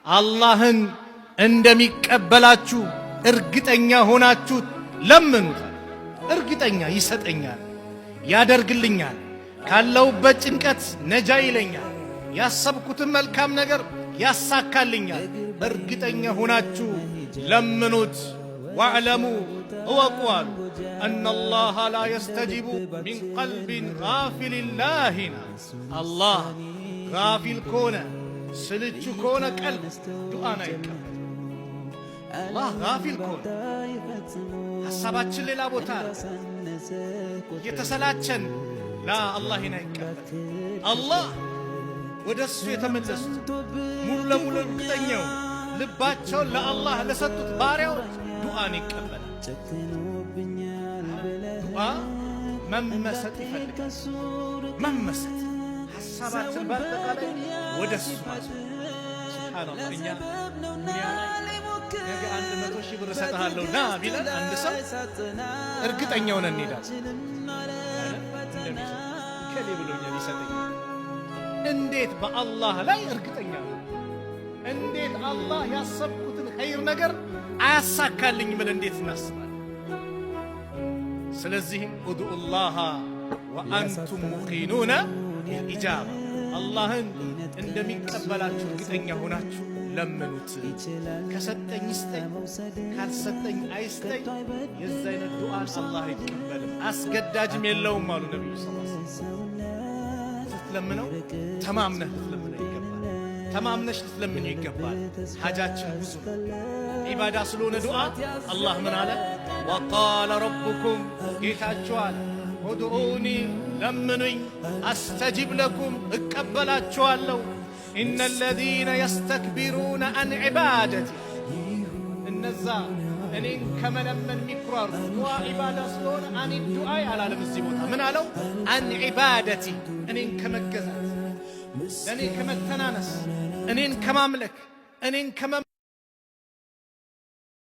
አላህን እንደሚቀበላችሁ እርግጠኛ ሆናችሁ ለምኑት። እርግጠኛ ይሰጠኛል፣ ያደርግልኛል፣ ካለውበት ጭንቀት ነጃ ይለኛል፣ ያሰብኩትን መልካም ነገር ያሳካልኛል። እርግጠኛ ሆናችሁ ለምኑት። ወዕለሙ እወቁ አሉ አነላህ ላ የስተጂቡ ሚን ቀልቢን ጋፊልን ላሂና። አላህ ጋፊል ከሆነ ስልቹ ከሆነ ቀልብ ዱዓን አይቀበል። አላህ ጋፊል ከሆነ ሐሳባችን ሌላ ቦታ እየተሰላቸን አላህን አይቀበል። አላህ ወደ እሱ የተመለሱት ሙሉ ለሙሉ እርግጠኛው ልባቸውን ለአላህ ለሰጡት ባሪያዎች ዱዓን ይቀበላል። ዱዓ መመሰጥ ይፈልጋል። መመሰጥ ሐሳባችን ባጠቃላይ ወደ እሱ ሱብሃንአላህ። እኛ ዱንያ ላይ ነገ 100 ሺህ ብር እሰጥሃለሁ ና ቢለን አንድ ሰው እርግጠኛው ነን እንሄዳለን። ከሌ ብሎኛል ይሰጠኛል። እንዴት በአላህ ላይ እርግጠኛ ነው? እንዴት አላህ ያሰብኩትን ኸይር ነገር አያሳካልኝ ምን እንዴት እናስባለን? ስለዚህም ኡድኡላህ ወአንቱም ሙቂኑነ ቢልኢጃባ፣ አላህን እንደሚቀበላችሁ እርግጠኛ ሆናችሁ ለምኑት። ከሰጠኝ ይስጠኝ፣ ካልሰጠኝ አይስጠኝ። የዛ አይነት ዱዓን አላህ አይቀበልም፣ አስገዳጅም የለውም አሉ ነብዩ ሰለላሁ ዐለይሂ ወሰለም። ስትለምነው ተማምነህ ልትለምነው ይገባል። ተማምነሽ ልትለምነው ይገባል። ሐጃችን ብዙ ኢባዳ ስለሆነ ዱዓ አላህ ምን አለ? ወቃለ ረቡኩም፣ ጌታችሁ አለ ኡድኡኒ፣ ለምኑኝ፣ አስተጂብ ለኩም፣ እቀበላችኋለሁ። ኢነ ለዚነ የስተክቢሩነ አን ዒባደቲ፣ እነዛ እኔን ከመለመን የሚኩራሩ ዱዓ ኢባዳ ስለሆነ አን ዱዓይ አላለም። እዚህ ቦታ ምን አለው? አን ዒባደቲ፣ እኔን ከመገዛት፣ ለእኔ ከመተናነስ፣ እኔን ከማምለክ፣ እኔን